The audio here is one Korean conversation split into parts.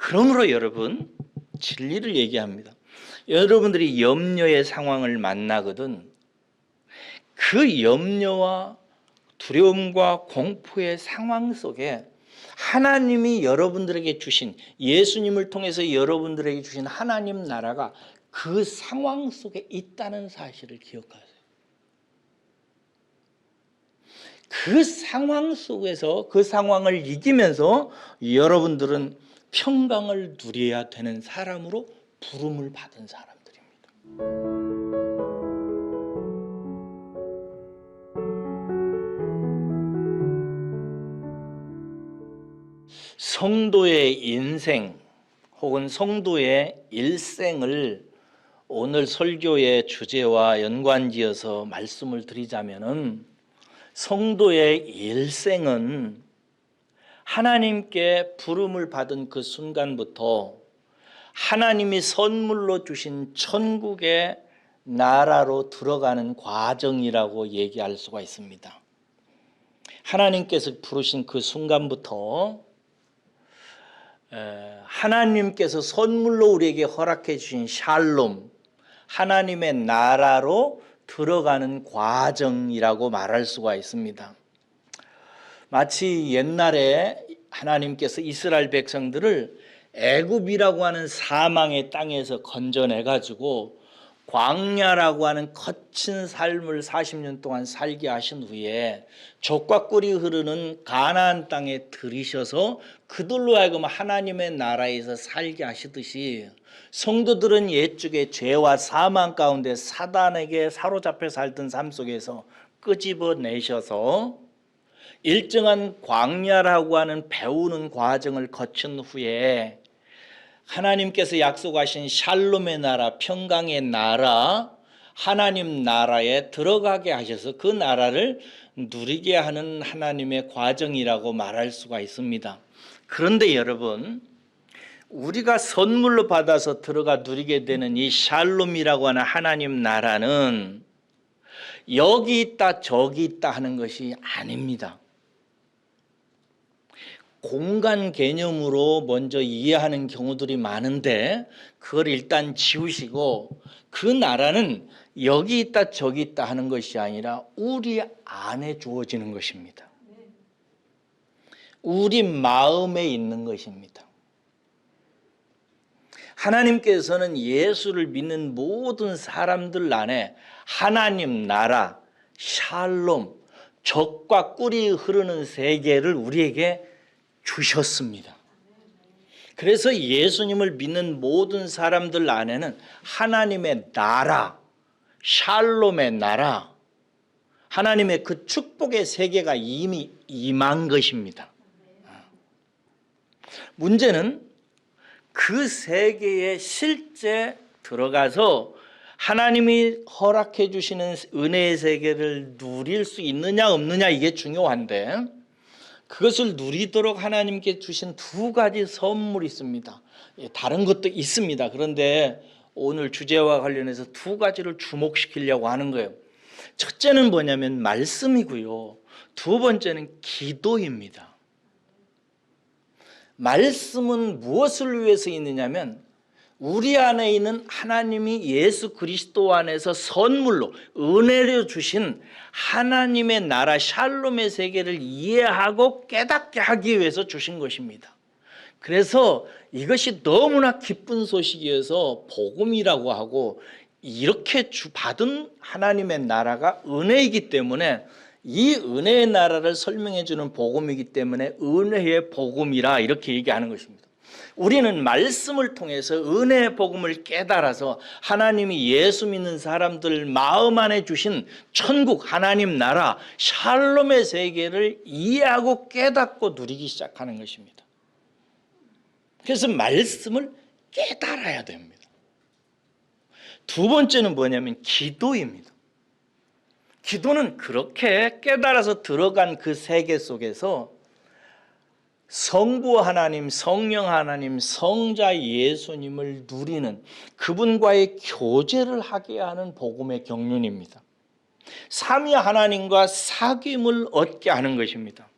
그러므로 여러분, 진리를 얘기합니다. 여러분들이 염려의 상황을 만나거든 그 염려와 두려움과 공포의 상황 속에 하나님이 여러분들에게 주신, 예수님을 통해서 여러분들에게 주신 하나님 나라가 그 상황 속에 있다는 사실을 기억하세요. 그 상황 속에서 그 상황을 이기면서 여러분들은 평강을 누려야 되는 사람으로 부름을 받은 사람들입니다. 성도의 인생 혹은 성도의 일생을 오늘 설교의 주제와 연관지어서 말씀을 드리자면은, 성도의 일생은 하나님께 부름을 받은 그 순간부터 하나님이 선물로 주신 천국의 나라로 들어가는 과정이라고 얘기할 수가 있습니다. 하나님께서 부르신 그 순간부터 하나님께서 선물로 우리에게 허락해 주신 샬롬, 하나님의 나라로 들어가는 과정이라고 말할 수가 있습니다. 마치 옛날에 하나님께서 이스라엘 백성들을 애굽이라고 하는 사망의 땅에서 건져내 가지고 광야라고 하는 거친 삶을 40년 동안 살게 하신 후에 젖과 꿀이 흐르는 가나안 땅에 들이셔서 그들로 하여금 하나님의 나라에서 살게 하시듯이, 성도들은 옛적에 죄와 사망 가운데 사단에게 사로잡혀 살던 삶 속에서 끄집어내셔서 일정한 광야라고 하는 배우는 과정을 거친 후에 하나님께서 약속하신 샬롬의 나라, 평강의 나라, 하나님 나라에 들어가게 하셔서 그 나라를 누리게 하는 하나님의 과정이라고 말할 수가 있습니다. 그런데 여러분, 우리가 선물로 받아서 들어가 누리게 되는 이 샬롬이라고 하는 하나님 나라는 여기 있다 저기 있다 하는 것이 아닙니다. 공간 개념으로 먼저 이해하는 경우들이 많은데 그걸 일단 지우시고, 그 나라는 여기 있다 저기 있다 하는 것이 아니라 우리 안에 주어지는 것입니다. 우리 마음에 있는 것입니다. 하나님께서는 예수를 믿는 모든 사람들 안에 하나님 나라, 샬롬, 젖과 꿀이 흐르는 세계를 우리에게 주셨습니다. 그래서 예수님을 믿는 모든 사람들 안에는 하나님의 나라, 샬롬의 나라, 하나님의 그 축복의 세계가 이미 임한 것입니다. 문제는 그 세계에 실제 들어가서 하나님이 허락해 주시는 은혜의 세계를 누릴 수 있느냐 없느냐, 이게 중요한데, 그것을 누리도록 하나님께 주신 두 가지 선물이 있습니다. 다른 것도 있습니다. 그런데 오늘 주제와 관련해서 두 가지를 주목시키려고 하는 거예요. 첫째는 뭐냐면 말씀이고요. 두 번째는 기도입니다. 말씀은 무엇을 위해서 있느냐면, 우리 안에 있는 하나님이 예수 그리스도 안에서 선물로 은혜로 주신 하나님의 나라 샬롬의 세계를 이해하고 깨닫게 하기 위해서 주신 것입니다. 그래서 이것이 너무나 기쁜 소식이어서 복음이라고 하고, 이렇게 받은 하나님의 나라가 은혜이기 때문에 이 은혜의 나라를 설명해 주는 복음이기 때문에 은혜의 복음이라 이렇게 얘기하는 것입니다. 우리는 말씀을 통해서 은혜의 복음을 깨달아서 하나님이 예수 믿는 사람들 마음 안에 주신 천국, 하나님 나라, 샬롬의 세계를 이해하고 깨닫고 누리기 시작하는 것입니다. 그래서 말씀을 깨달아야 됩니다. 두 번째는 뭐냐면 기도입니다. 기도는 그렇게 깨달아서 들어간 그 세계 속에서 성부 하나님, 성령 하나님, 성자 예수님을 누리는, 그분과의 교제를 하게 하는 복음의 경륜입니다. 삼위 하나님과 사귐을 얻게 하는 것입니다.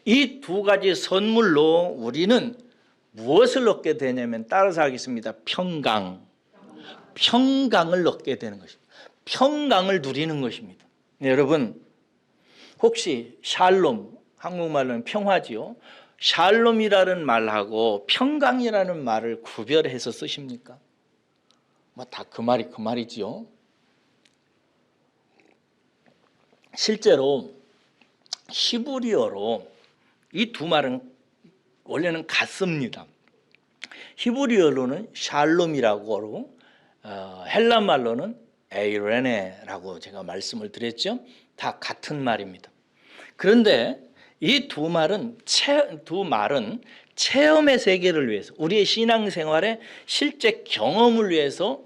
이 두 가지 선물로 우리는 무엇을 얻게 되냐면 따라서 하겠습니다. 평강을 얻게 되는 것입니다. 평강을 누리는 것입니다. 네, 여러분 혹시 샬롬, 한국말로는 평화지요. 샬롬이라는 말하고 평강이라는 말을 구별해서 쓰십니까? 뭐 다 그 말이지요. 실제로 히브리어로 이 두 말은 원래는 같습니다. 히브리어로는 샬롬이라고 헬라 말로는 에이레네라고 제가 말씀을 드렸죠. 다 같은 말입니다. 그런데 이 두 말은 체험의 세계를 위해서, 우리의 신앙생활의 실제 경험을 위해서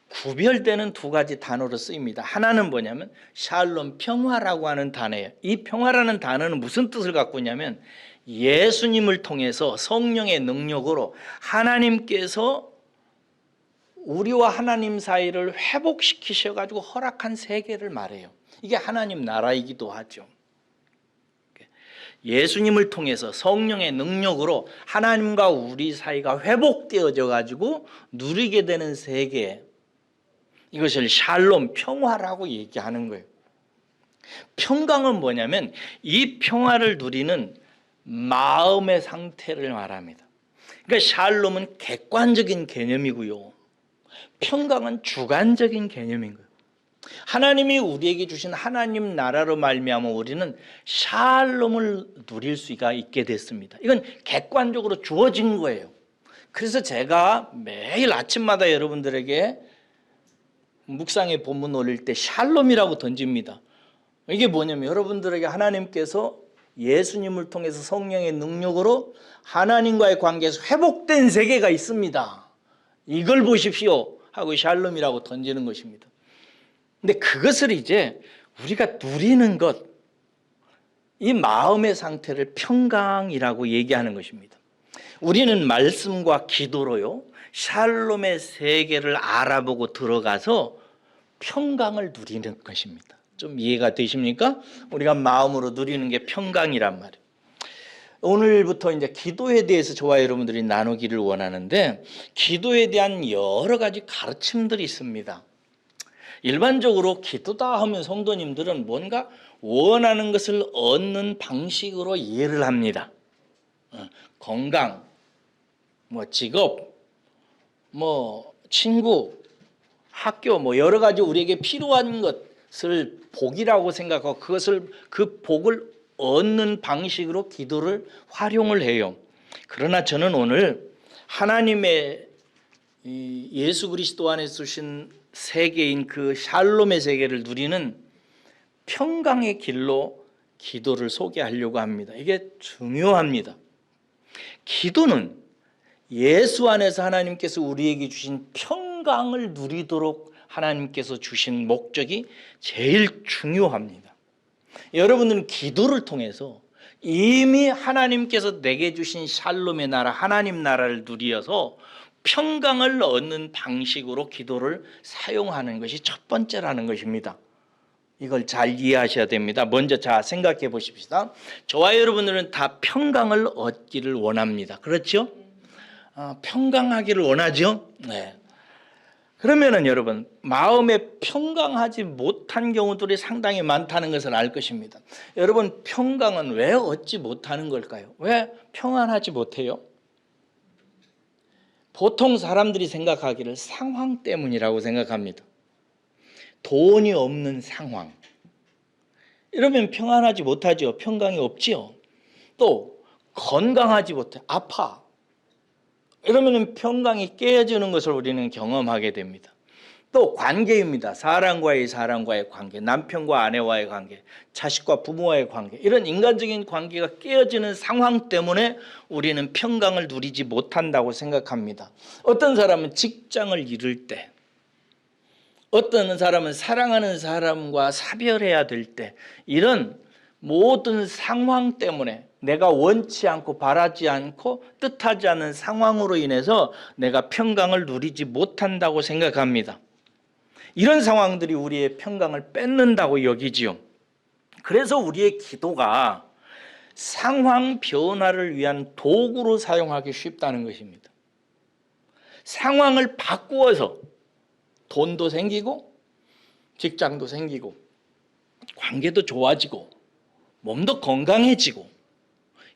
구별되는 두 가지 단어로 쓰입니다. 하나는 뭐냐면 샬롬, 평화라고 하는 단어예요. 이 평화라는 단어는 무슨 뜻을 갖고 있냐면 예수님을 통해서 성령의 능력으로 하나님께서 우리와 하나님 사이를 회복시키셔가지고 허락한 세계를 말해요. 이게 하나님 나라이기도 하죠. 예수님을 통해서 성령의 능력으로 하나님과 우리 사이가 회복되어져 가지고 누리게 되는 세계, 이것을 샬롬, 평화라고 얘기하는 거예요. 평강은 뭐냐면 이 평화를 누리는 마음의 상태를 말합니다. 그러니까 샬롬은 객관적인 개념이고요, 평강은 주관적인 개념인 거예요. 하나님이 우리에게 주신 하나님 나라로 말미암아 우리는 샬롬을 누릴 수가 있게 됐습니다. 이건 객관적으로 주어진 거예요. 그래서 제가 매일 아침마다 여러분들에게 묵상의 본문 올릴 때 샬롬이라고 던집니다. 이게 뭐냐면 여러분들에게 하나님께서 예수님을 통해서 성령의 능력으로 하나님과의 관계에서 회복된 세계가 있습니다. 이걸 보십시오 하고 샬롬이라고 던지는 것입니다. 근데 그것을 이제 우리가 누리는 것, 이 마음의 상태를 평강이라고 얘기하는 것입니다. 우리는 말씀과 기도로요, 샬롬의 세계를 알아보고 들어가서 평강을 누리는 것입니다. 좀 이해가 되십니까? 우리가 마음으로 누리는 게 평강이란 말이에요. 오늘부터 이제 기도에 대해서 저와 여러분들이 나누기를 원하는데, 기도에 대한 여러 가지 가르침들이 있습니다. 일반적으로 기도다 하면 성도님들은 뭔가 원하는 것을 얻는 방식으로 이해를 합니다. 건강, 직업, 친구, 학교, 여러 가지 우리에게 필요한 것을 복이라고 생각하고 그 복을 얻는 방식으로 기도를 활용을 해요. 그러나 저는 오늘 하나님의 예수 그리스도 안에서 주신 세계인 그 샬롬의 세계를 누리는 평강의 길로 기도를 소개하려고 합니다. 이게 중요합니다. 기도는 예수 안에서 하나님께서 우리에게 주신 평강을 누리도록 하나님께서 주신 목적이 제일 중요합니다. 여러분들은 기도를 통해서 이미 하나님께서 내게 주신 샬롬의 나라, 하나님 나라를 누리어서 평강을 얻는 방식으로 기도를 사용하는 것이 첫 번째라는 것입니다. 이걸 잘 이해하셔야 됩니다. 먼저 생각해 보십시다. 저와 여러분들은 다 평강을 얻기를 원합니다. 그렇죠? 평강하기를 원하죠? 네. 그러면은 여러분, 마음에 평강하지 못한 경우들이 상당히 많다는 것을 알 것입니다. 여러분, 평강은 왜 얻지 못하는 걸까요? 왜 평안하지 못해요? 보통 사람들이 생각하기를 상황 때문이라고 생각합니다. 돈이 없는 상황, 이러면 평안하지 못하죠. 평강이 없지요. 또 건강하지 못해, 아파, 이러면 평강이 깨어지는 것을 우리는 경험하게 됩니다. 또 관계입니다. 사람과의 관계, 남편과 아내와의 관계, 자식과 부모와의 관계, 이런 인간적인 관계가 깨어지는 상황 때문에 우리는 평강을 누리지 못한다고 생각합니다. 어떤 사람은 직장을 잃을 때, 어떤 사람은 사랑하는 사람과 사별해야 될 때, 이런 모든 상황 때문에 내가 원치 않고 바라지 않고 뜻하지 않은 상황으로 인해서 내가 평강을 누리지 못한다고 생각합니다. 이런 상황들이 우리의 평강을 뺏는다고 여기지요. 그래서 우리의 기도가 상황 변화를 위한 도구로 사용하기 쉽다는 것입니다. 상황을 바꾸어서 돈도 생기고 직장도 생기고 관계도 좋아지고 몸도 건강해지고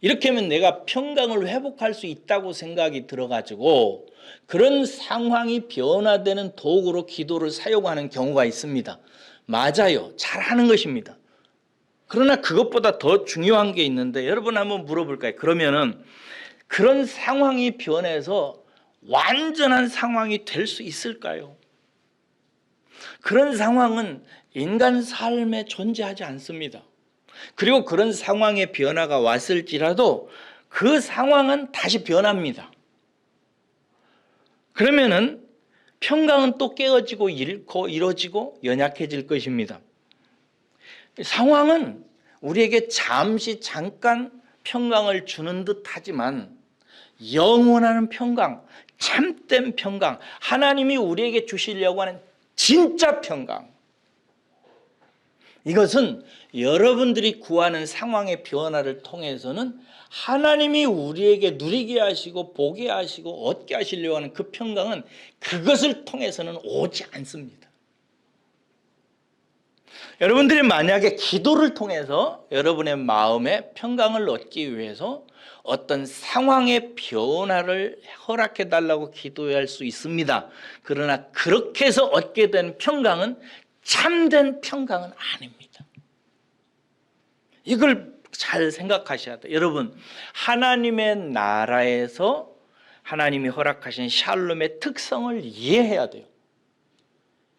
이렇게 하면 내가 평강을 회복할 수 있다고 생각이 들어가지고 그런 상황이 변화되는 도구로 기도를 사용하는 경우가 있습니다. 맞아요. 잘하는 것입니다. 그러나 그것보다 더 중요한 게 있는데 여러분 한번 물어볼까요? 그러면은 그런 상황이 변해서 완전한 상황이 될 수 있을까요? 그런 상황은 인간 삶에 존재하지 않습니다. 그리고 그런 상황의 변화가 왔을지라도 그 상황은 다시 변합니다. 그러면은 평강은 또 깨어지고 잃고 이뤄지고 연약해질 것입니다. 상황은 우리에게 잠깐 평강을 주는 듯 하지만 영원한 평강, 참된 평강, 하나님이 우리에게 주시려고 하는 진짜 평강, 이것은 여러분들이 구하는 상황의 변화를 통해서는 하나님이 우리에게 누리게 하시고 보게 하시고 얻게 하시려고 하는 그 평강은 그것을 통해서는 오지 않습니다. 여러분들이 만약에 기도를 통해서 여러분의 마음에 평강을 얻기 위해서 어떤 상황의 변화를 허락해 달라고 기도할 수 있습니다. 그러나 그렇게 해서 얻게 된 평강은 참된 평강은 아닙니다. 이걸 잘 생각하셔야 돼요. 여러분, 하나님의 나라에서 하나님이 허락하신 샬롬의 특성을 이해해야 돼요.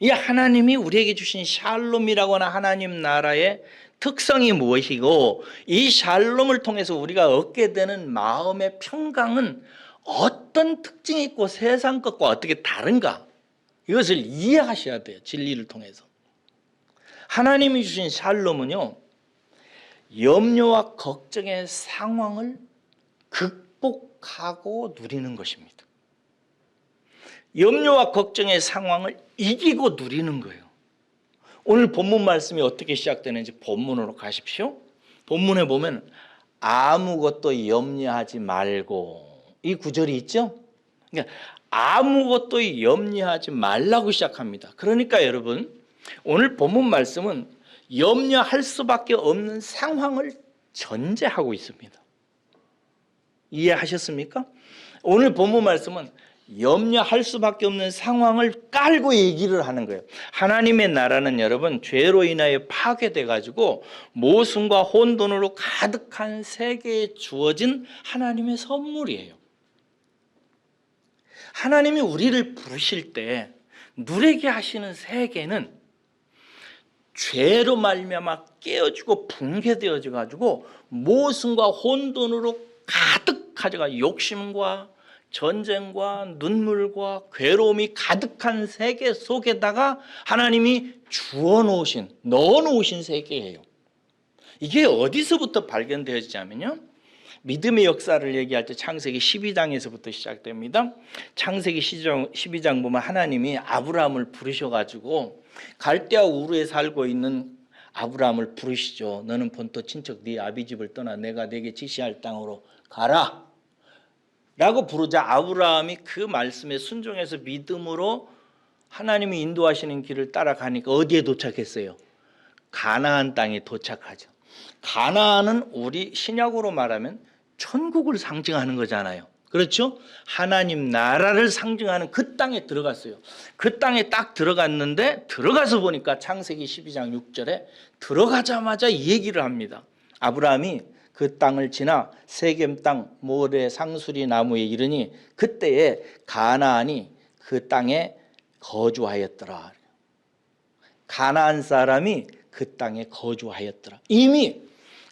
이 하나님이 우리에게 주신 샬롬이라고 하는 하나님 나라의 특성이 무엇이고 이 샬롬을 통해서 우리가 얻게 되는 마음의 평강은 어떤 특징이 있고 세상 것과 어떻게 다른가, 이것을 이해하셔야 돼요. 진리를 통해서. 하나님이 주신 샬롬은요, 염려와 걱정의 상황을 극복하고 누리는 것입니다. 염려와 걱정의 상황을 이기고 누리는 거예요. 오늘 본문 말씀이 어떻게 시작되는지 본문으로 가십시오. 본문에 보면 아무것도 염려하지 말고, 이 구절이 있죠. 그러니까 아무것도 염려하지 말라고 시작합니다. 그러니까 여러분, 오늘 본문 말씀은 염려할 수밖에 없는 상황을 전제하고 있습니다. 이해하셨습니까? 오늘 본문 말씀은 염려할 수밖에 없는 상황을 깔고 얘기를 하는 거예요. 하나님의 나라는 여러분 죄로 인하여 파괴돼 가지고 모순과 혼돈으로 가득한 세계에 주어진 하나님의 선물이에요. 하나님이 우리를 부르실 때 누리게 하시는 세계는 죄로 말미암아 깨어지고 붕괴되어져 가지고 모순과 혼돈으로 가득하져가 욕심과 전쟁과 눈물과 괴로움이 가득한 세계 속에다가 하나님이 주어놓으신, 넣어놓으신 세계예요. 이게 어디서부터 발견되어지냐면요, 믿음의 역사를 얘기할 때 창세기 12장에서부터 시작됩니다. 창세기 12장 보면 하나님이 아브라함을 부르셔가지고 갈대아 우르에 살고 있는 아브라함을 부르시죠. 너는 본토 친척 네 아비 집을 떠나 내가 네게 지시할 땅으로 가라 라고 부르자 아브라함이 그 말씀에 순종해서 믿음으로 하나님이 인도하시는 길을 따라가니까 어디에 도착했어요? 가나안 땅에 도착하죠. 가나안은 우리 신약으로 말하면 천국을 상징하는 거잖아요. 그렇죠? 하나님 나라를 상징하는 그 땅에 들어갔어요. 그 땅에 딱 들어갔는데 들어가서 보니까 창세기 12장 6절에 들어가자마자 이 얘기를 합니다. 아브라함이 그 땅을 지나 세겜 땅 모레 상수리 나무에 이르니 그때에 가나안이 그 땅에 거주하였더라. 가나안 사람이 그 땅에 거주하였더라. 이미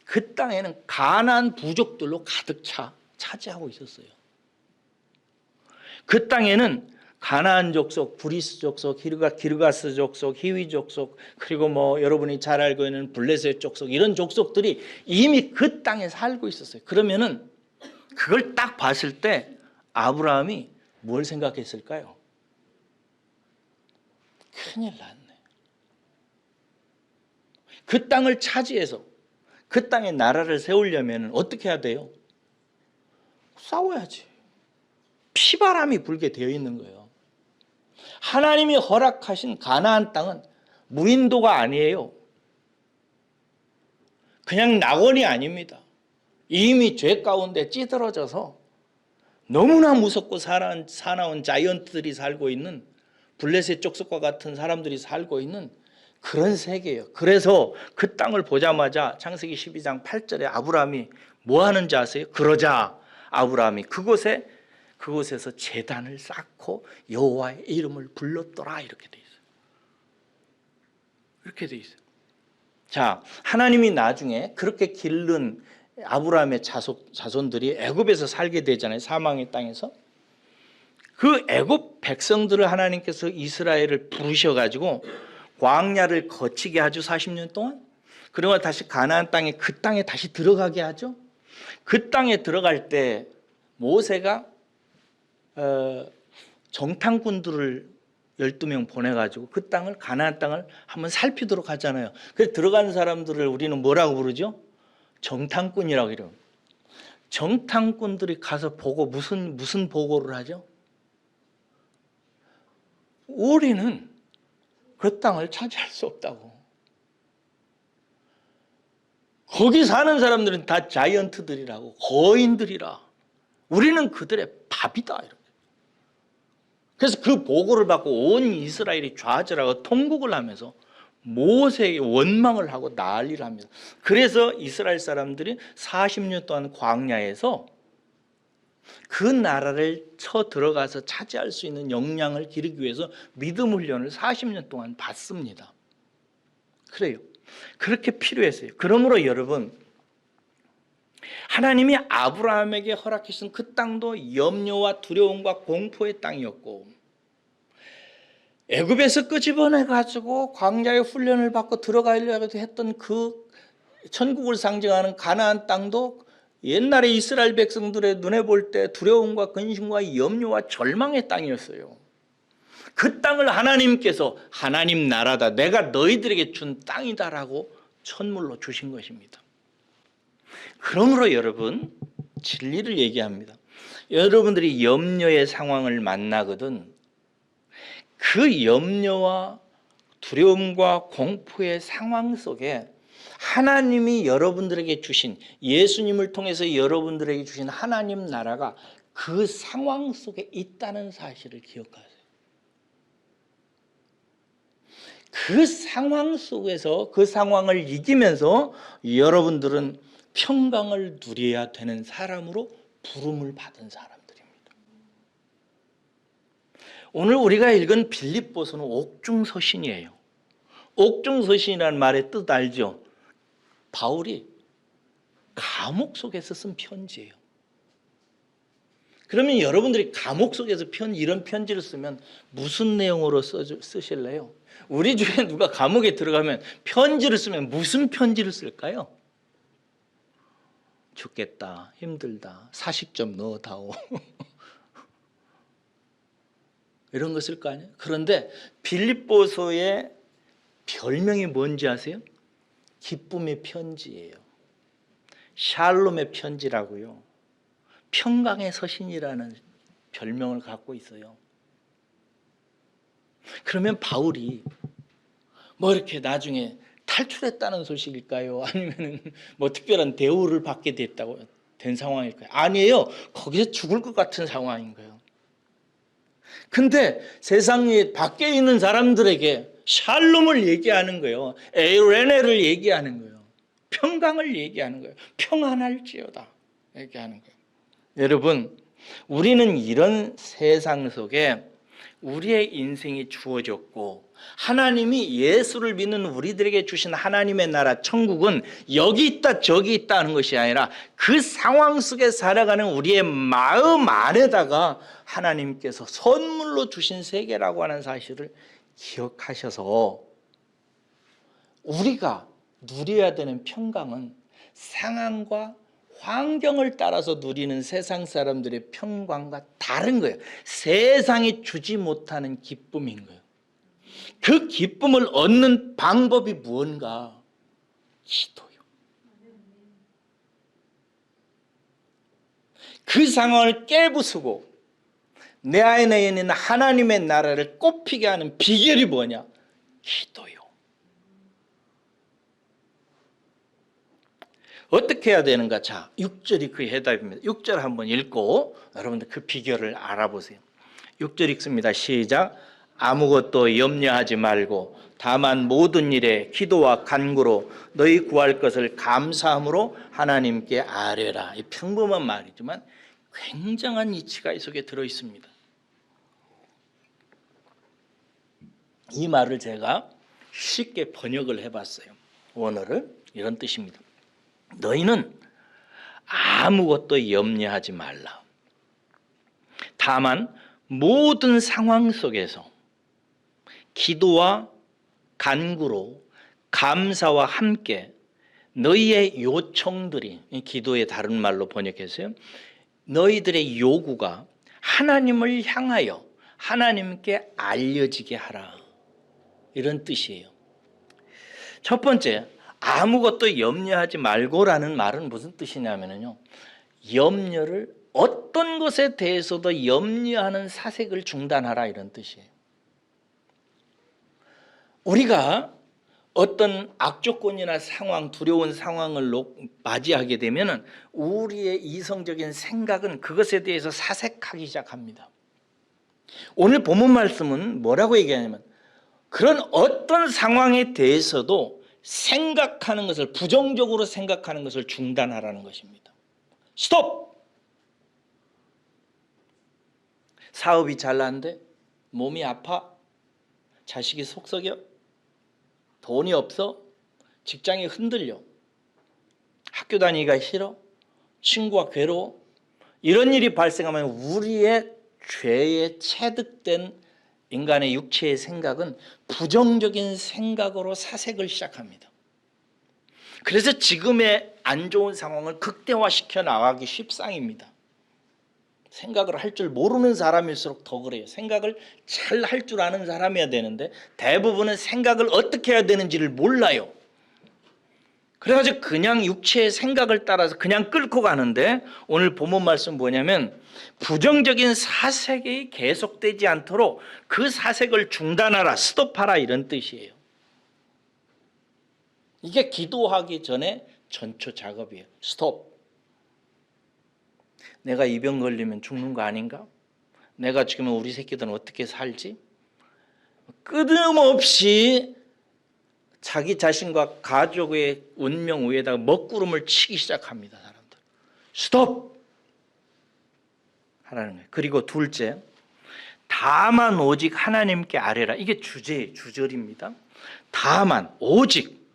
그 땅에는 가나안 부족들로 가득 차지하고 있었어요. 그 땅에는 가나안 족속, 브리스 족속, 기르가스 족속, 히위 족속, 그리고 뭐 여러분이 잘 알고 있는 블레셋 족속, 이런 족속들이 이미 그 땅에 살고 있었어요. 그러면은 그걸 딱 봤을 때 아브라함이 뭘 생각했을까요? 큰일 났네. 그 땅을 차지해서 그 땅에 나라를 세우려면 어떻게 해야 돼요? 싸워야지. 피바람이 불게 되어 있는 거예요. 하나님이 허락하신 가나안 땅은 무인도가 아니에요. 그냥 낙원이 아닙니다. 이미 죄 가운데 찌들어져서 너무나 무섭고 사나운 자이언트들이 살고 있는, 블레셋 족속과 같은 사람들이 살고 있는 그런 세계예요. 그래서 그 땅을 보자마자 창세기 12장 8절에 아브라함이 뭐 하는지 아세요? 그러자 아브라함이 그곳에서 제단을 쌓고 여호와의 이름을 불렀더라, 이렇게 돼 있어요. 이렇게 돼 있어요. 자, 하나님이 나중에 그렇게 기른 아브라함의 자손들이 애굽에서 살게 되잖아요. 사망의 땅에서. 그 애굽 백성들을 하나님께서 이스라엘을 부르셔가지고 광야를 거치게 하죠. 40년 동안. 그리고 다시 가나안 땅에, 그 땅에 다시 들어가게 하죠. 그 땅에 들어갈 때 모세가 정탐꾼들을 12명 보내가지고 그 땅을, 가나안 땅을 한번 살피도록 하잖아요. 그래서 들어가는 사람들을 우리는 뭐라고 부르죠? 정탐꾼이라고 그래요. 정탐꾼들이 가서 보고 무슨 보고를 하죠? 우리는 그 땅을 차지할 수 없다고. 거기 사는 사람들은 다 자이언트들이라고, 거인들이라. 우리는 그들의 밥이다, 이렇게. 그래서 그 보고를 받고 온 이스라엘이 좌절하고 통곡을 하면서 모세에게 원망을 하고 난리를 합니다. 그래서 이스라엘 사람들이 40년 동안 광야에서 그 나라를 쳐 들어가서 차지할 수 있는 역량을 기르기 위해서 믿음 훈련을 40년 동안 받습니다. 그래요. 그렇게 필요했어요. 그러므로 여러분, 하나님이 아브라함에게 허락하신 그 땅도 염려와 두려움과 공포의 땅이었고, 애굽에서 끄집어내가지고 광야의 훈련을 받고 들어가려고 했던 그 천국을 상징하는 가나안 땅도 옛날에 이스라엘 백성들의 눈에 볼 때 두려움과 근심과 염려와 절망의 땅이었어요. 그 땅을 하나님께서 하나님 나라다, 내가 너희들에게 준 땅이다라고 선물로 주신 것입니다. 그러므로 여러분, 진리를 얘기합니다. 여러분들이 염려의 상황을 만나거든 그 염려와 두려움과 공포의 상황 속에 하나님이 여러분들에게 주신, 예수님을 통해서 여러분들에게 주신 하나님 나라가 그 상황 속에 있다는 사실을 기억하세요. 그 상황 속에서 그 상황을 이기면서 여러분들은 평강을 누려야 되는 사람으로 부름을 받은 사람들입니다. 오늘 우리가 읽은 빌립보서는 옥중서신이에요. 옥중서신이라는 말의 뜻 알죠? 바울이 감옥 속에서 쓴 편지예요. 그러면 여러분들이 감옥 속에서 이런 편지를 쓰면 무슨 내용으로 쓰실래요? 우리 중에 누가 감옥에 들어가면 편지를 쓰면 무슨 편지를 쓸까요? 죽겠다, 힘들다, 사식 좀 넣어다오 이런 거 쓸 거 아니에요? 그런데 빌립보서의 별명이 뭔지 아세요? 기쁨의 편지예요. 샬롬의 편지라고요. 평강의 서신이라는 별명을 갖고 있어요. 그러면 바울이 뭐 이렇게 나중에 탈출했다는 소식일까요? 아니면 뭐 특별한 대우를 받게 된 상황일까요? 아니에요. 거기서 죽을 것 같은 상황인 거예요. 근데 세상에 밖에 있는 사람들에게 샬롬을 얘기하는 거예요. 에이레네를 얘기하는 거예요. 평강을 얘기하는 거예요. 평안할지어다 얘기하는 거예요. 여러분, 우리는 이런 세상 속에 우리의 인생이 주어졌고 하나님이 예수를 믿는 우리들에게 주신 하나님의 나라 천국은 여기 있다 저기 있다 하는 것이 아니라 그 상황 속에 살아가는 우리의 마음 안에다가 하나님께서 선물로 주신 세계라고 하는 사실을 기억하셔서 우리가 누려야 되는 평강은 상황과 환경을 따라서 누리는 세상 사람들의 평강과 다른 거예요. 세상이 주지 못하는 기쁨인 거예요. 그 기쁨을 얻는 방법이 무언가? 기도요. 그 상황을 깨부수고 내 안에 있는 하나님의 나라를 꽃피게 하는 비결이 뭐냐? 기도요. 어떻게 해야 되는가? 자, 6절이 그 해답입니다. 6절 한번 읽고 여러분들 그 비결을 알아보세요. 6절 읽습니다. 시작. 아무것도 염려하지 말고 다만 모든 일에 기도와 간구로 너희 구할 것을 감사함으로 하나님께 아뢰라. 이 평범한 말이지만 굉장한 이치가 이 속에 들어 있습니다. 이 말을 제가 쉽게 번역을 해봤어요. 원어를. 이런 뜻입니다. 너희는 아무것도 염려하지 말라. 다만 모든 상황 속에서 기도와 간구로 감사와 함께 너희의 요청들이, 기도의 다른 말로 번역했어요. 너희들의 요구가 하나님을 향하여 하나님께 알려지게 하라. 이런 뜻이에요. 첫 번째, 아무것도 염려하지 말고라는 말은 무슨 뜻이냐면요, 염려를 어떤 것에 대해서도 염려하는 사색을 중단하라, 이런 뜻이에요. 우리가 어떤 악조건이나 상황, 두려운 상황을 맞이하게 되면 우리의 이성적인 생각은 그것에 대해서 사색하기 시작합니다. 오늘 본문 말씀은 뭐라고 얘기하냐면 그런 어떤 상황에 대해서도 생각하는 것을, 부정적으로 생각하는 것을 중단하라는 것입니다. 스톱! 사업이 잘 나는데 몸이 아파? 자식이 속썩여? 돈이 없어? 직장이 흔들려? 학교 다니기가 싫어? 친구가 괴로워? 이런 일이 발생하면 우리의 죄에 체득된 인간의 육체의 생각은 부정적인 생각으로 사색을 시작합니다. 그래서 지금의 안 좋은 상황을 극대화시켜 나가기 쉽상입니다. 생각을 할 줄 모르는 사람일수록 더 그래요. 생각을 잘 할 줄 아는 사람이어야 되는데 대부분은 생각을 어떻게 해야 되는지를 몰라요. 그래가지고 그냥 육체의 생각을 따라서 그냥 끌고 가는데, 오늘 본문 말씀 뭐냐면 부정적인 사색이 계속되지 않도록 그 사색을 중단하라, 스톱하라, 이런 뜻이에요. 이게 기도하기 전에 전초 작업이에요. 스톱. 내가 이 병 걸리면 죽는 거 아닌가? 내가 죽으면 우리 새끼들은 어떻게 살지? 끊임없이 자기 자신과 가족의 운명 위에다가 먹구름을 치기 시작합니다. 사람들. 스톱! 하라는 거예요. 그리고 둘째, 다만 오직 하나님께 아뢰라. 이게 주절입니다. 다만 오직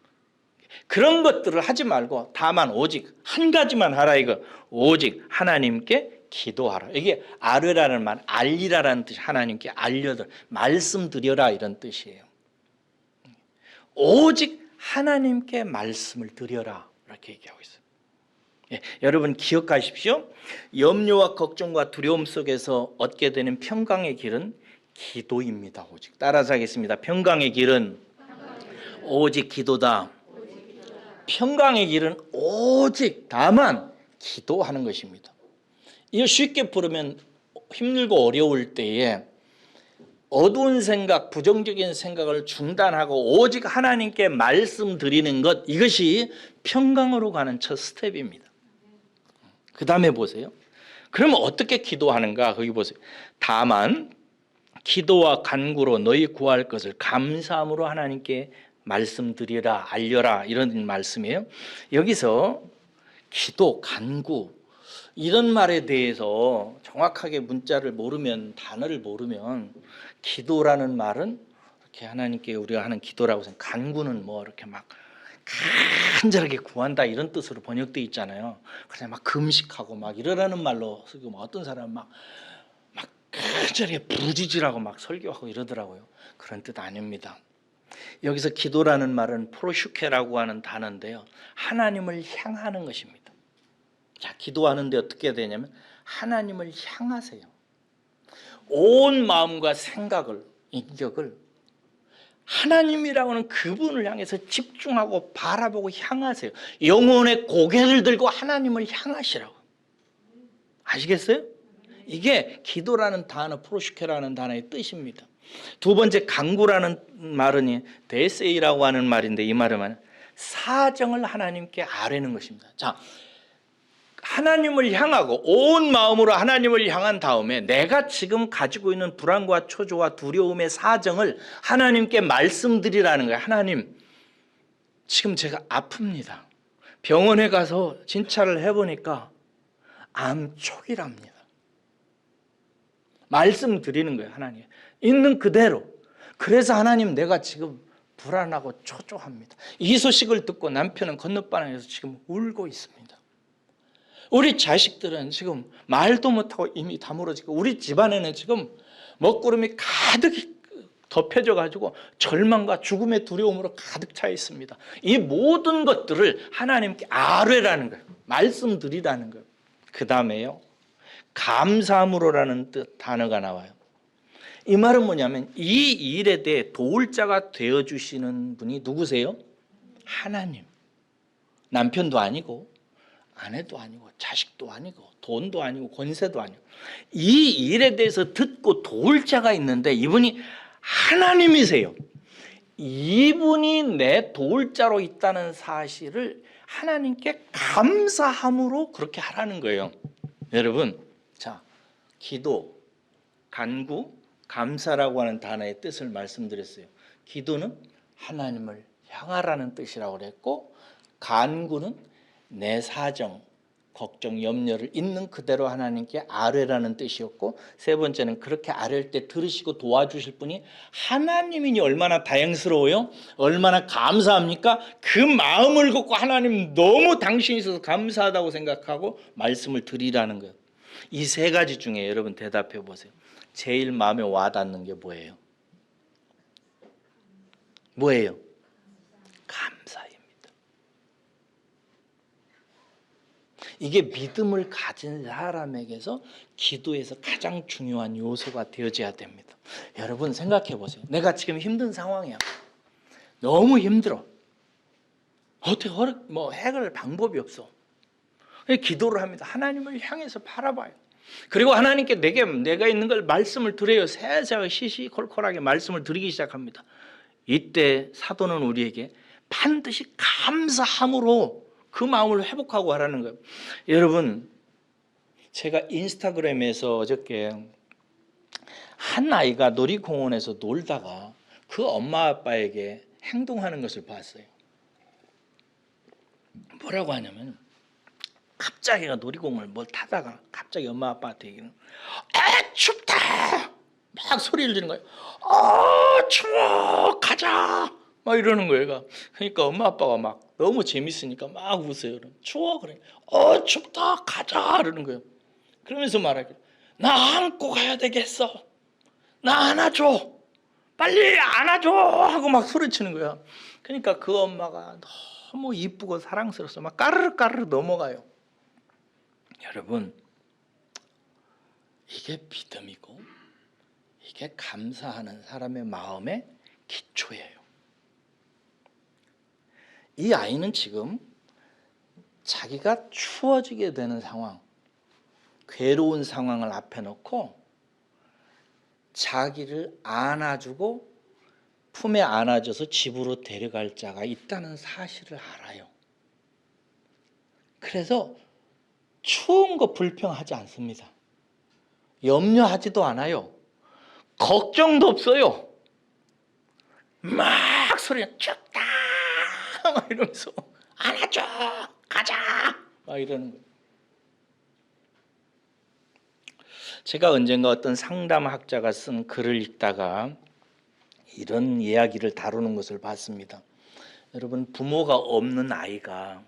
그런 것들을 하지 말고 다만 오직 한 가지만 하라, 이거. 오직 하나님께 기도하라. 이게 아뢰라는 말, 알리라라는 뜻이, 하나님께 알려들, 말씀드려라, 이런 뜻이에요. 오직 하나님께 말씀을 드려라, 이렇게 얘기하고 있어요. 예, 여러분 기억하십시오. 염려와 걱정과 두려움 속에서 얻게 되는 평강의 길은 기도입니다. 오직. 따라서 하겠습니다. 평강의 길은 오직 기도다. 평강의 길은 오직 다만 기도하는 것입니다. 이거 쉽게 풀으면 힘들고 어려울 때에 어두운 생각, 부정적인 생각을 중단하고 오직 하나님께 말씀드리는 것, 이것이 평강으로 가는 첫 스텝입니다. 그 다음에 보세요. 그러면 어떻게 기도하는가? 거기 보세요. 다만 기도와 간구로 너희 구할 것을 감사함으로 하나님께 말씀드리라, 알려라, 이런 말씀이에요. 여기서 기도, 간구 이런 말에 대해서 정확하게 문자를 모르면, 단어를 모르면 기도라는 말은 이렇게 하나님께 우리가 하는 기도라고 생각, 간구는 뭐 이렇게 막 간절하게 구한다 이런 뜻으로 번역되어 있잖아요. 그래서 막 금식하고 막 이러라는 말로 쓰고, 뭐 어떤 사람은 막 간절하게 부르짖으라고 막 설교하고 이러더라고요. 그런 뜻 아닙니다. 여기서 기도라는 말은 프로슈케라고 하는 단어인데요, 하나님을 향하는 것입니다. 자, 기도하는데 어떻게 해야 되냐면 하나님을 향하세요. 온 마음과 생각을, 인격을 하나님이라고 하는 그분을 향해서 집중하고 바라보고 향하세요. 영혼의 고개를 들고 하나님을 향하시라고. 아시겠어요? 이게 기도라는 단어, 프로시케라는 단어의 뜻입니다. 두 번째 간구라는 말은 데세이라고 하는 말인데, 이 말은 사정을 하나님께 아뢰는 것입니다. 자, 하나님을 향하고 온 마음으로 하나님을 향한 다음에 내가 지금 가지고 있는 불안과 초조와 두려움의 사정을 하나님께 말씀드리라는 거예요. 하나님, 지금 제가 아픕니다. 병원에 가서 진찰을 해보니까 암 초기랍니다. 말씀드리는 거예요. 하나님, 있는 그대로. 그래서 하나님, 내가 지금 불안하고 초조합니다. 이 소식을 듣고 남편은 건너방에서 지금 울고 있습니다. 우리 자식들은 지금 말도 못하고 이미 다물어지고, 우리 집안에는 지금 먹구름이 가득 덮여져 가지고 절망과 죽음의 두려움으로 가득 차 있습니다. 이 모든 것들을 하나님께 아뢰라는 거예요. 말씀드리라는 거예요. 그 다음에요, 감사함으로라는 단어가 나와요. 이 말은 뭐냐면 이 일에 대해 도울 자가 되어주시는 분이 누구세요? 하나님. 남편도 아니고 아내도 아니고 자식도 아니고 돈도 아니고 권세도 아니고, 이 일에 대해서 듣고 도울 자가 있는데 이분이 하나님이세요. 이분이 내 도울 자로 있다는 사실을 하나님께 감사함으로 그렇게 하라는 거예요. 여러분, 자, 기도, 간구, 감사라고 하는 단어의 뜻을 말씀드렸어요. 기도는 하나님을 향하라는 뜻이라고 그랬고, 간구는 내 사정, 걱정, 염려를 있는 그대로 하나님께 아뢰라는 뜻이었고, 세 번째는 그렇게 아뢰일 때 들으시고 도와주실 분이 하나님이니 얼마나 다행스러워요? 얼마나 감사합니까? 그 마음을 갖고 하나님, 너무 당신이 있어서 감사하다고 생각하고 말씀을 드리라는 거예요. 이 세 가지 중에 여러분 대답해 보세요. 제일 마음에 와닿는 게 뭐예요? 뭐예요? 감사입니다. 이게 믿음을 가진 사람에게서 기도에서 가장 중요한 요소가 되어져야 됩니다. 여러분 생각해 보세요. 내가 지금 힘든 상황이야. 너무 힘들어. 어떻게 해결할 방법이 없어. 기도를 합니다. 하나님을 향해서 바라봐요. 그리고 하나님께 내가 있는 걸 말씀을 드려요. 세세하게 시시콜콜하게 말씀을 드리기 시작합니다. 이때 사도는 우리에게 반드시 감사함으로 그 마음을 회복하고 하라는 거예요. 여러분, 제가 인스타그램에서 어저께 한 아이가 놀이공원에서 놀다가 그 엄마 아빠에게 행동하는 것을 봤어요. 뭐라고 하냐면, 갑자기 놀이공원을 타다가 갑자기 엄마 아빠한테 얘기는, 춥다! 막 소리를 지르는 거예요. 추워! 가자! 막 이러는 거예요. 그러니까 엄마 아빠가 막 너무 재밌으니까 막 웃어요. 추워? 그래. 춥다! 가자! 이러는 거예요. 그러면서 말하기를, 나 안고 가야 되겠어. 나 안아줘. 빨리 안아줘! 하고 막 소리치는 거야. 그러니까 그 엄마가 너무 이쁘고 사랑스러워서 막 까르르 넘어가요. 여러분, 이게 믿음이고 이게 감사하는 사람의 마음의 기초예요. 이 아이는 지금 자기가 추워지게 되는 상황, 괴로운 상황을 앞에 놓고 자기를 안아주고 품에 안아줘서 집으로 데려갈 자가 있다는 사실을 알아요. 그래서 추운 거 불평하지 않습니다. 염려하지도 않아요. 걱정도 없어요. 막 소리 춥다 막 이러면서 안아줘 가자 막 이러는 거예요. 제가 언젠가 어떤 상담학자가 쓴 글을 읽다가 이런 이야기를 다루는 것을 봤습니다. 여러분, 부모가 없는 아이가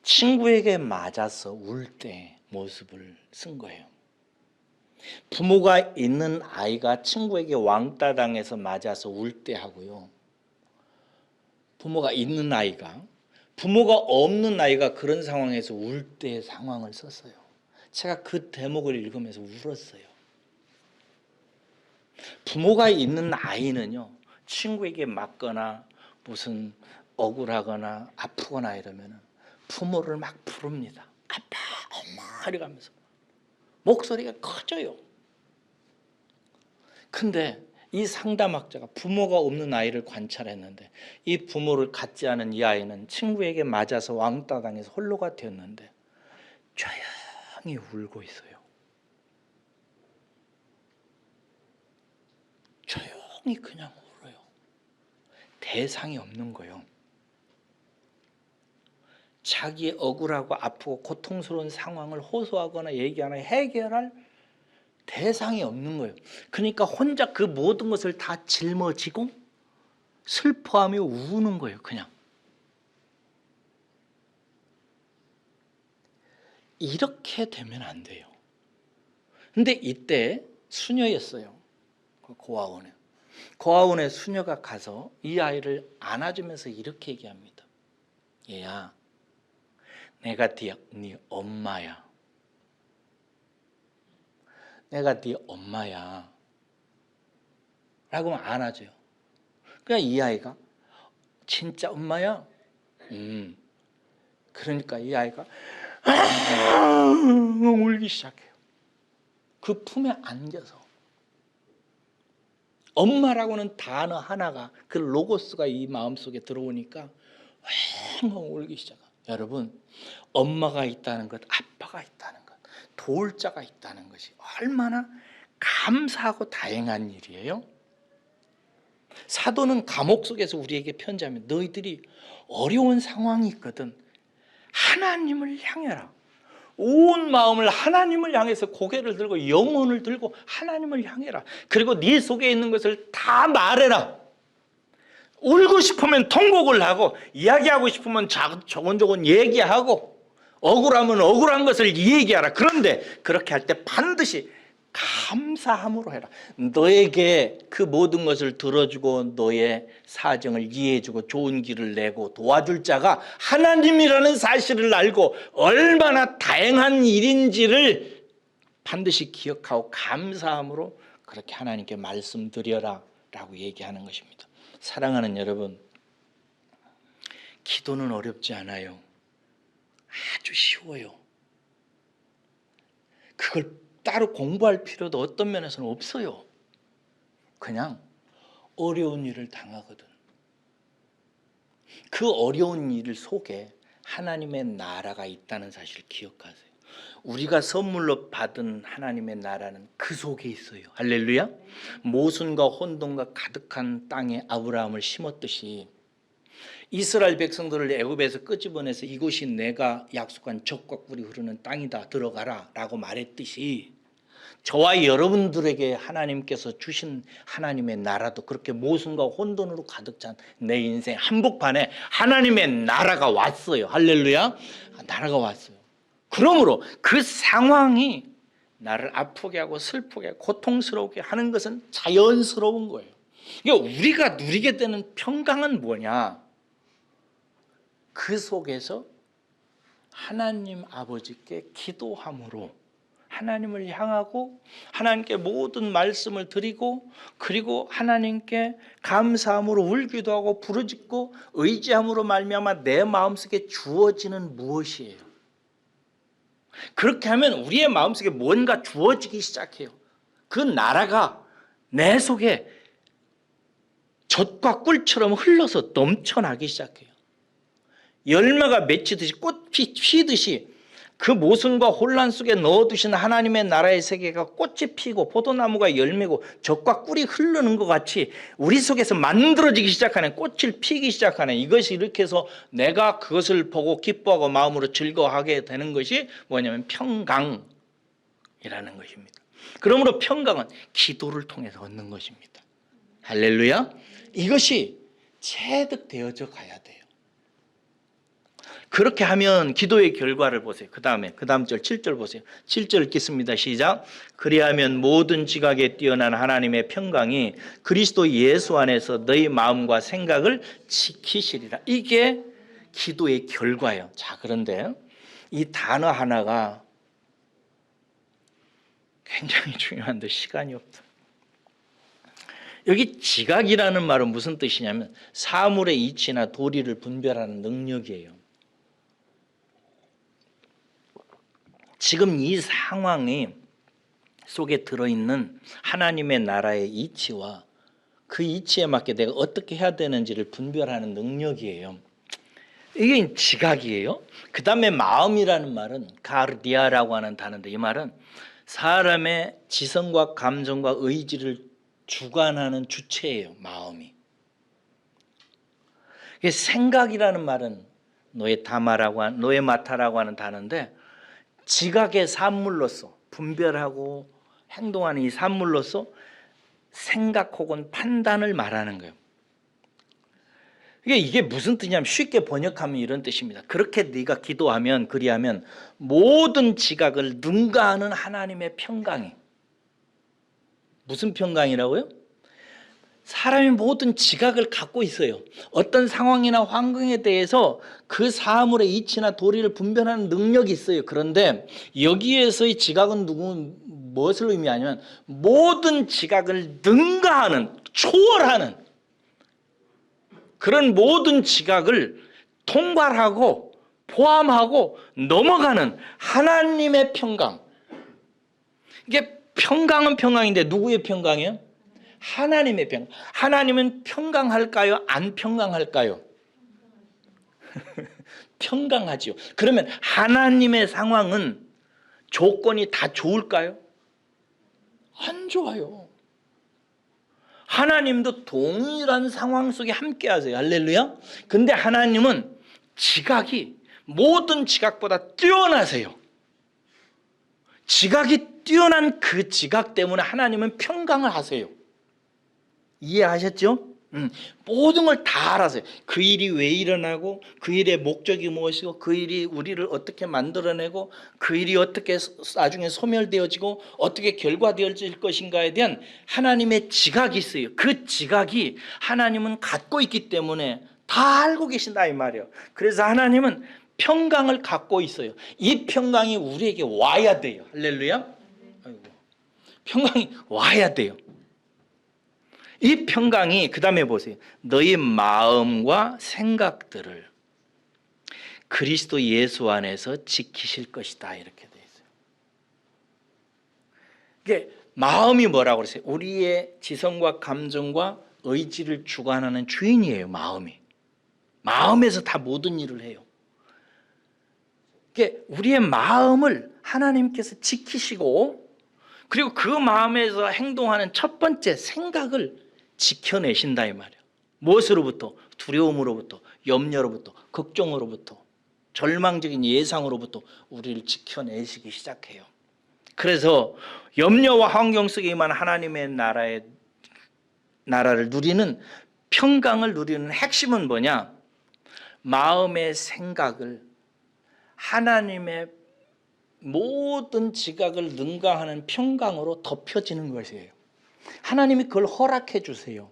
친구에게 맞아서 울 때 모습을 쓴 거예요. 부모가 있는 아이가 친구에게 왕따 당해서 맞아서 울 때 하고요, 부모가 있는 아이가 부모가 없는 아이가 그런 상황에서 울 때의 상황을 썼어요. 제가 그 대목을 읽으면서 울었어요. 부모가 있는 아이는요, 친구에게 맞거나 무슨 억울하거나 아프거나 이러면 부모를 막 부릅니다. 아빠 엄마 이러면서 목소리가 커져요. 근데 이 상담학자가 부모가 없는 아이를 관찰했는데 이 부모를 갖지 않은 이 아이는 친구에게 맞아서 왕따 당해서 홀로가 되었는데 조용히 울고 있어요. 조용히 그냥 울어요. 대상이 없는 거예요. 자기의 억울하고 아프고 고통스러운 상황을 호소하거나 얘기하거나 해결할 대상이 없는 거예요. 그러니까 혼자 그 모든 것을 다 짊어지고 슬퍼하며 우는 거예요. 그냥. 이렇게 되면 안 돼요. 근데 이때 수녀였어요. 고아원에 수녀가 가서 이 아이를 안아주면서 이렇게 얘기합니다. 얘야, 내가 네 엄마야. 내가 네 엄마야 라고 안아줘요. 그냥 이 아이가 진짜 엄마야? 그러니까 이 아이가 울기 시작해요. 그 품에 안겨서. 엄마라고는 단어 하나가, 그 로고스가 이 마음속에 들어오니까 울기 시작해요. 여러분, 엄마가 있다는 것, 아빠가 있다는 것, 도울 자가 있다는 것이 얼마나 감사하고 다행한 일이에요. 사도는 감옥 속에서 우리에게 편지하면 너희들이 어려운 상황이 있거든 하나님을 향해라. 온 마음을 하나님을 향해서 고개를 들고 영혼을 들고 하나님을 향해라. 그리고 네 속에 있는 것을 다 말해라. 울고 싶으면 통곡을 하고, 이야기하고 싶으면 조곤조곤 얘기하고, 억울하면 억울한 것을 얘기하라. 그런데 그렇게 할 때 반드시 감사함으로 해라. 너에게 그 모든 것을 들어주고 너의 사정을 이해해주고 좋은 길을 내고 도와줄 자가 하나님이라는 사실을 알고 얼마나 다행한 일인지를 반드시 기억하고 감사함으로 그렇게 하나님께 말씀드려라 라고 얘기하는 것입니다. 사랑하는 여러분, 기도는 어렵지 않아요. 아주 쉬워요. 그걸 따로 공부할 필요도 어떤 면에서는 없어요. 그냥 어려운 일을 당하거든. 그 어려운 일 속에 하나님의 나라가 있다는 사실을 기억하세요. 우리가 선물로 받은 하나님의 나라는 그 속에 있어요. 할렐루야. 모순과 혼돈과 가득한 땅에 아브라함을 심었듯이 이스라엘 백성들을 애굽에서 끄집어내서 이곳이 내가 약속한 젖과 꿀이 흐르는 땅이다, 들어가라 라고 말했듯이 저와 여러분들에게 하나님께서 주신 하나님의 나라도 그렇게 모순과 혼돈으로 가득 찬 내 인생 한복판에 하나님의 나라가 왔어요. 할렐루야. 나라가 왔어요. 그러므로 그 상황이 나를 아프게 하고 슬프게 하고 고통스럽게 하는 것은 자연스러운 거예요. 그러니까 우리가 누리게 되는 평강은 뭐냐? 그 속에서 하나님 아버지께 기도함으로 하나님을 향하고 하나님께 모든 말씀을 드리고 그리고 하나님께 감사함으로 울기도 하고 부르짖고 의지함으로 말미암아 내 마음속에 주어지는 무엇이에요? 그렇게 하면 우리의 마음속에 뭔가 주어지기 시작해요. 그 나라가 내 속에 젖과 꿀처럼 흘러서 넘쳐나기 시작해요. 열매가 맺히듯이 꽃이 피듯이 그 모순과 혼란 속에 넣어두신 하나님의 나라의 세계가 꽃이 피고 포도나무가 열매고 젖과 꿀이 흐르는 것 같이 우리 속에서 만들어지기 시작하는, 꽃을 피기 시작하는, 이것이 이렇게 해서 내가 그것을 보고 기뻐하고 마음으로 즐거워하게 되는 것이 뭐냐면 평강이라는 것입니다. 그러므로 평강은 기도를 통해서 얻는 것입니다. 할렐루야. 이것이 체득되어져 가야 돼요. 그렇게 하면 기도의 결과를 보세요. 그 다음 절 7절 보세요. 7절 읽겠습니다. 시작. 그리하면 모든 지각에 뛰어난 하나님의 평강이 그리스도 예수 안에서 너희 마음과 생각을 지키시리라. 이게 기도의 결과예요. 자, 그런데 이 단어 하나가 굉장히 중요한데 시간이 없다. 여기 지각이라는 말은 무슨 뜻이냐면 사물의 이치나 도리를 분별하는 능력이에요. 지금 이 상황이 속에 들어있는 하나님의 나라의 이치와 그 이치에 맞게 내가 어떻게 해야 되는지를 분별하는 능력이에요. 이게 지각이에요. 그 다음에 마음이라는 말은 가르디아라고 하는 단어인데, 이 말은 사람의 지성과 감정과 의지를 주관하는 주체예요. 마음이. 생각이라는 말은 노에마타라고 하는 단어인데, 지각의 산물로서 분별하고 행동하는 이 산물로서 생각 혹은 판단을 말하는 거예요. 이게 무슨 뜻이냐면, 쉽게 번역하면 이런 뜻입니다. 그렇게 네가 기도하면, 그리하면 모든 지각을 능가하는 하나님의 평강이. 무슨 평강이라고요? 사람이 모든 지각을 갖고 있어요. 어떤 상황이나 환경에 대해서 그 사물의 이치나 도리를 분별하는 능력이 있어요. 그런데 여기에서의 지각은 무엇을 의미하냐면, 모든 지각을 능가하는, 초월하는, 그런 모든 지각을 통괄하고 포함하고 넘어가는 하나님의 평강. 이게 평강은 평강인데 누구의 평강이에요? 하나님의 평강. 하나님은 평강할까요? 안 평강할까요? 평강하지요. 그러면 하나님의 상황은 조건이 다 좋을까요? 안 좋아요. 하나님도 동일한 상황 속에 함께 하세요. 할렐루야. 근데 하나님은 지각이 모든 지각보다 뛰어나세요. 지각이 뛰어난 그 지각 때문에 하나님은 평강을 하세요. 이해하셨죠? 모든 걸 다 알아서요. 그 일이 왜 일어나고, 그 일의 목적이 무엇이고, 그 일이 우리를 어떻게 만들어내고, 그 일이 어떻게 나중에 소멸되어지고 어떻게 결과되어질 것인가에 대한 하나님의 지각이 있어요. 그 지각이 하나님은 갖고 있기 때문에 다 알고 계신다 이 말이에요. 그래서 하나님은 평강을 갖고 있어요. 이 평강이 우리에게 와야 돼요. 할렐루야. 아이고. 평강이 와야 돼요. 이 평강이, 그 다음에 보세요. 너희 마음과 생각들을 그리스도 예수 안에서 지키실 것이다. 이렇게 되어 있어요. 이게 마음이 뭐라고 그랬어요? 우리의 지성과 감정과 의지를 주관하는 주인이에요. 마음이. 마음에서 다 모든 일을 해요. 이게 우리의 마음을 하나님께서 지키시고, 그리고 그 마음에서 행동하는 첫 번째 생각을 지켜내신다 이 말이에요. 무엇으로부터? 두려움으로부터, 염려로부터, 걱정으로부터, 절망적인 예상으로부터 우리를 지켜내시기 시작해요. 그래서 염려와 환경 속에 임한 하나님의 나라를 누리는, 평강을 누리는 핵심은 뭐냐? 마음의 생각을 하나님의 모든 지각을 능가하는 평강으로 덮여지는 것이에요. 하나님이 그걸 허락해 주세요.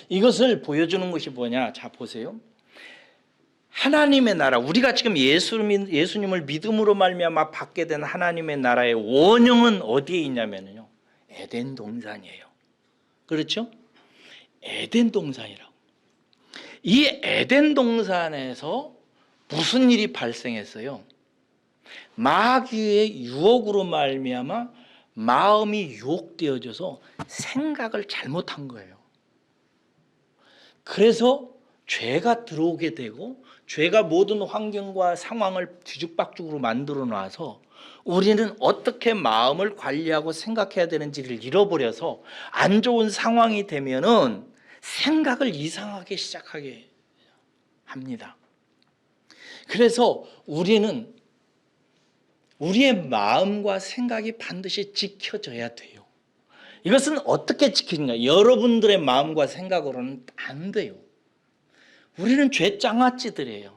이것을 보여주는 것이 뭐냐? 자, 보세요. 하나님의 나라, 우리가 지금 예수님을 믿음으로 말미암아 받게 된 하나님의 나라의 원형은 어디에 있냐면요, 에덴 동산이에요. 그렇죠? 에덴 동산이라고. 이 에덴 동산에서 무슨 일이 발생했어요? 마귀의 유혹으로 말미암아 마음이 유혹되어져서 생각을 잘못한 거예요. 그래서 죄가 들어오게 되고, 죄가 모든 환경과 상황을 뒤죽박죽으로 만들어 놔서 우리는 어떻게 마음을 관리하고 생각해야 되는지를 잃어버려서 안 좋은 상황이 되면은 생각을 이상하게 시작하게 합니다. 그래서 우리는 우리의 마음과 생각이 반드시 지켜져야 돼요. 이것은 어떻게 지키는가? 여러분들의 마음과 생각으로는 안 돼요. 우리는 죄장아찌들이에요.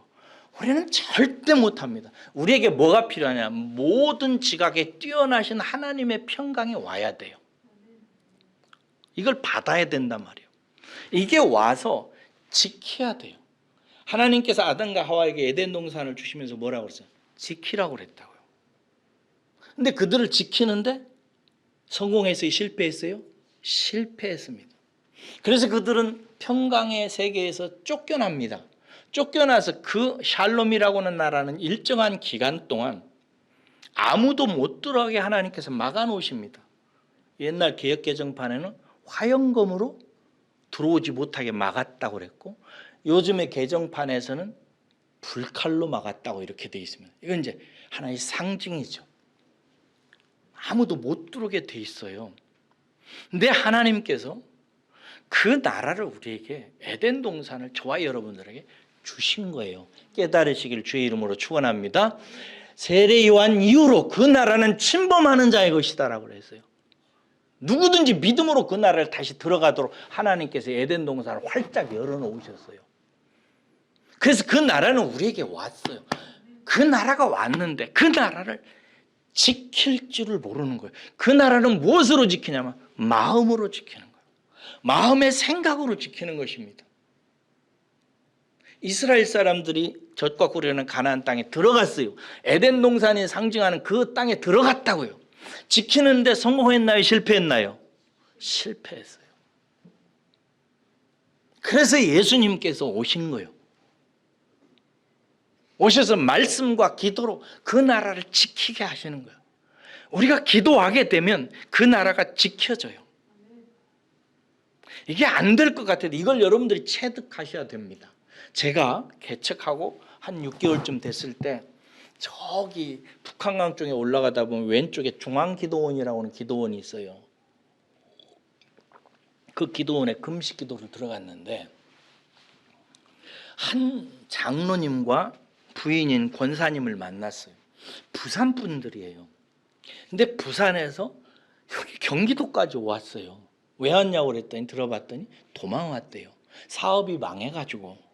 우리는 절대 못합니다. 우리에게 뭐가 필요하냐? 모든 지각에 뛰어나신 하나님의 평강이 와야 돼요. 이걸 받아야 된단 말이에요. 이게 와서 지켜야 돼요. 하나님께서 아담과 하와에게 에덴 동산을 주시면서 뭐라고 그랬어요? 지키라고 그랬다고요. 근데 그들을 지키는데 성공했어요? 실패했어요? 실패했습니다. 그래서 그들은 평강의 세계에서 쫓겨납니다. 쫓겨나서 그 샬롬이라고 하는 나라는 일정한 기간 동안 아무도 못 들어가게 하나님께서 막아놓으십니다. 옛날 개역개정판에는 화영검으로 들어오지 못하게 막았다고 그랬고, 요즘의 개정판에서는 불칼로 막았다고 이렇게 돼 있습니다. 이건 이제 하나의 상징이죠. 아무도 못 들어오게 돼 있어요. 근데 하나님께서 그 나라를 우리에게, 에덴 동산을 저와 여러분들에게 주신 거예요. 깨달으시길 주의 이름으로 축원합니다. 세례 요한 이후로 그 나라는 침범하는 자의 것이다라고 그랬어요. 누구든지 믿음으로 그 나라를 다시 들어가도록 하나님께서 에덴 동산을 활짝 열어놓으셨어요. 그래서 그 나라는 우리에게 왔어요. 그 나라가 왔는데 그 나라를 지킬 줄을 모르는 거예요. 그 나라는 무엇으로 지키냐면 마음으로 지키는 거예요. 마음의 생각으로 지키는 것입니다. 이스라엘 사람들이 젖과 꿀이 가나안 땅에 들어갔어요. 에덴 동산이 상징하는 그 땅에 들어갔다고요. 지키는데 성공했나요? 실패했나요? 실패했어요. 그래서 예수님께서 오신 거예요. 오셔서 말씀과 기도로 그 나라를 지키게 하시는 거예요. 우리가 기도하게 되면 그 나라가 지켜져요. 이게 안 될 것 같아도 이걸 여러분들이 체득하셔야 됩니다. 제가 개척하고 한 6개월쯤 됐을 때 저기 북한강 쪽에 올라가다 보면 왼쪽에 중앙기도원이라고 하는 기도원이 있어요. 그 기도원에 금식 기도를 들어갔는데 한 장로님과 부인인 권사님을 만났어요. 부산 분들이에요. 근데 부산에서 여기 경기도까지 왔어요. 왜 왔냐고 그랬더니 들어봤더니 도망 왔대요. 사업이 망해가지고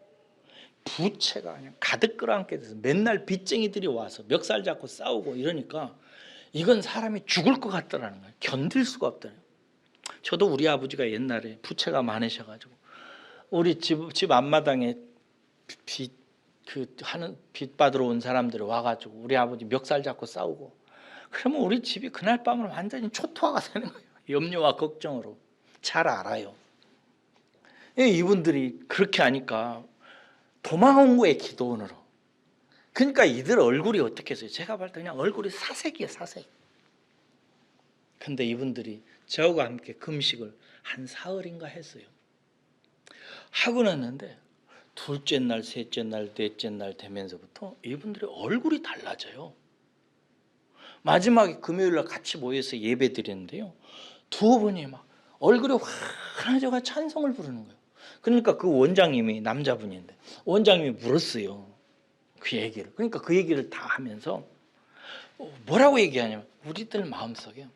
부채가 그냥 가득 끌어안게 돼서 맨날 빚쟁이들이 와서 멱살 잡고 싸우고 이러니까 이건 사람이 죽을 것 같더라는 거예요. 견딜 수가 없더라고요. 저도 우리 아버지가 옛날에 부채가 많으셔가지고 우리 집 앞마당에 빚 받으러 온 사람들이 와가지고 우리 아버지 멱살 잡고 싸우고, 그러면 우리 집이 그날 밤은 완전히 초토화가 되는 거예요. 염려와 걱정으로. 잘 알아요. 이분들이 그렇게 하니까 도망온 거예요, 기도원으로. 그러니까 이들 얼굴이 어떻게 했어요? 제가 볼 때 그냥 얼굴이 사색이에요, 사색. 근데 이분들이 저하고 함께 금식을 한 사흘인가 했어요. 하고 났는데 둘째 날, 셋째 날, 넷째 날 되면서부터 이분들의 얼굴이 달라져요. 마지막에 금요일 날 같이 모여서 예배 드렸는데요, 두 분이 막 얼굴이 환해져가 찬송을 부르는 거예요. 그러니까 그 원장님이 남자분인데 원장님이 물었어요, 그 얘기를. 그러니까 그 얘기를 다 하면서 뭐라고 얘기하냐면 우리들 마음속에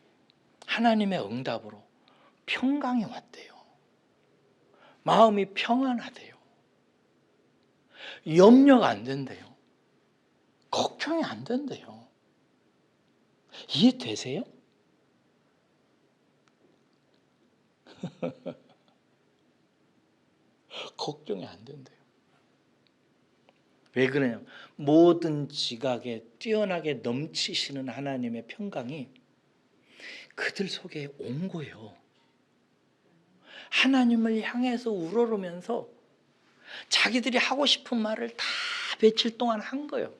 하나님의 응답으로 평강이 왔대요. 마음이 평안하대요. 염려가 안 된대요. 걱정이 안 된대요. 이해되세요? 걱정이 안 된대요. 왜 그러냐면 모든 지각에 뛰어나게 넘치시는 하나님의 평강이 그들 속에 온 거예요. 하나님을 향해서 우러르면서 자기들이 하고 싶은 말을 다 며칠 동안 한 거예요.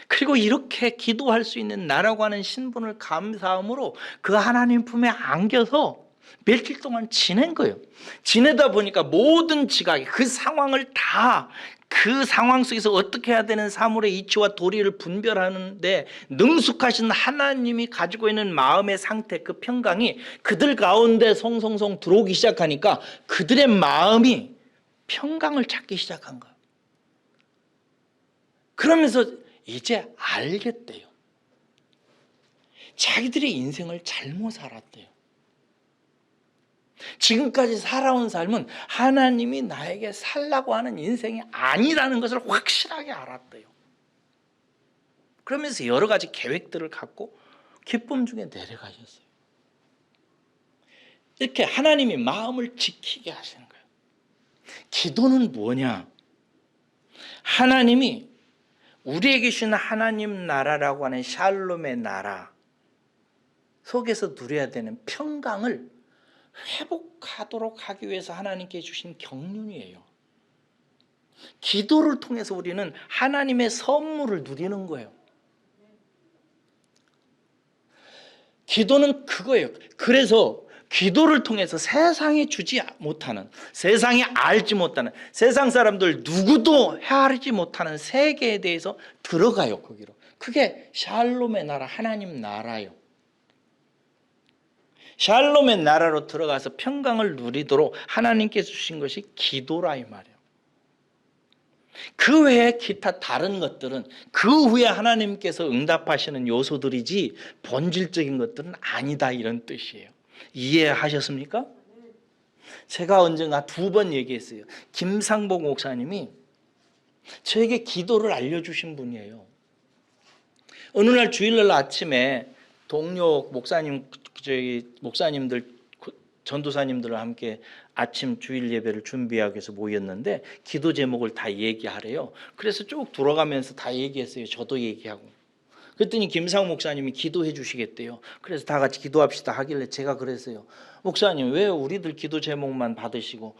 그리고 이렇게 기도할 수 있는 나라고 하는 신분을 감사함으로 그 하나님 품에 안겨서 며칠 동안 지낸 거예요. 지내다 보니까 모든 지각이 그 상황을 다, 그 상황 속에서 어떻게 해야 되는 사물의 이치와 도리를 분별하는데 능숙하신 하나님이 가지고 있는 마음의 상태, 그 평강이 그들 가운데 송송송 들어오기 시작하니까 그들의 마음이 평강을 찾기 시작한 거예요. 그러면서 이제 알겠대요. 자기들의 인생을 잘못 살았대요. 지금까지 살아온 삶은 하나님이 나에게 살라고 하는 인생이 아니라는 것을 확실하게 알았대요. 그러면서 여러 가지 계획들을 갖고 기쁨 중에 내려가셨어요. 이렇게 하나님이 마음을 지키게 하시는 거예요. 기도는 뭐냐? 하나님이 우리에게 주신 하나님 나라라고 하는 샬롬의 나라 속에서 누려야 되는 평강을 회복하도록 하기 위해서 하나님께 주신 경륜이에요. 기도를 통해서 우리는 하나님의 선물을 누리는 거예요. 기도는 그거예요. 그래서 기도를 통해서 세상에 주지 못하는, 세상이 알지 못하는, 세상 사람들 누구도 헤아리지 못하는 세계에 대해서 들어가요. 거기로. 그게 샬롬의 나라, 하나님 나라예요. 샬롬의 나라로 들어가서 평강을 누리도록 하나님께서 주신 것이 기도라 이 말이에요. 그 외에 기타 다른 것들은 그 후에 하나님께서 응답하시는 요소들이지 본질적인 것들은 아니다, 이런 뜻이에요. 이해하셨습니까? 제가 언젠가 2번 얘기했어요. 김상복 목사님이 저에게 기도를 알려주신 분이에요. 어느 날 주일날 아침에 동료 목사님들 전도사님들과 함께 아침 주일 예배를 준비하기 위해서 모였는데 기도 제목을 다 얘기하래요. 그래서 쭉 돌아가면서 다 얘기했어요. 저도 얘기하고. 그랬더니 김상우 목사님이 기도해 주시겠대요. 그래서 다 같이 기도합시다 하길래 제가 그랬어요. 목사님, 왜 우리들 기도 제목만 받으시고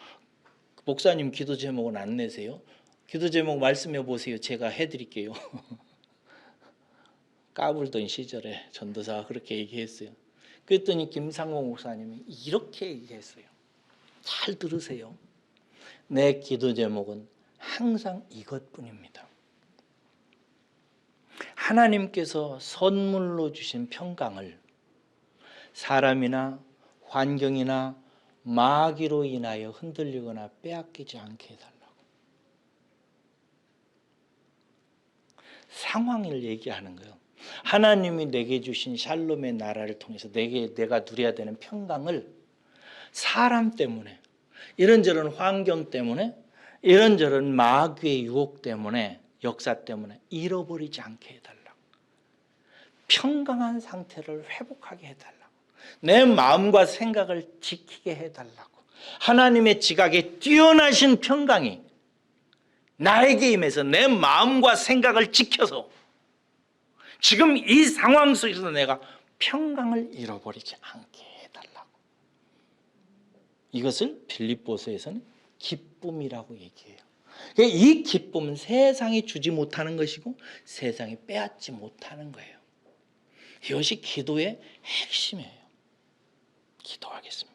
목사님 기도 제목은 안 내세요? 기도 제목 말씀해 보세요. 제가 해드릴게요. 까불던 시절에 전도사가 그렇게 얘기했어요. 그랬더니 김상호 목사님이 이렇게 얘기했어요. 잘 들으세요. 내 기도 제목은 항상 이것뿐입니다. 하나님께서 선물로 주신 평강을 사람이나 환경이나 마귀로 인하여 흔들리거나 빼앗기지 않게 해달라고. 상황을 얘기하는 거예요. 하나님이 내게 주신 샬롬의 나라를 통해서 내가 누려야 되는 평강을 사람 때문에, 이런저런 환경 때문에, 이런저런 마귀의 유혹 때문에, 역사 때문에 잃어버리지 않게 해달라고. 평강한 상태를 회복하게 해달라고. 내 마음과 생각을 지키게 해달라고. 하나님의 지각에 뛰어나신 평강이 나에게 임해서 내 마음과 생각을 지켜서 지금 이 상황 속에서 내가 평강을 잃어버리지 않게 해달라고. 이것을 빌립보서에서는 기쁨이라고 얘기해요. 이 기쁨은 세상이 주지 못하는 것이고 세상이 빼앗지 못하는 거예요. 이것이 기도의 핵심이에요. 기도하겠습니다.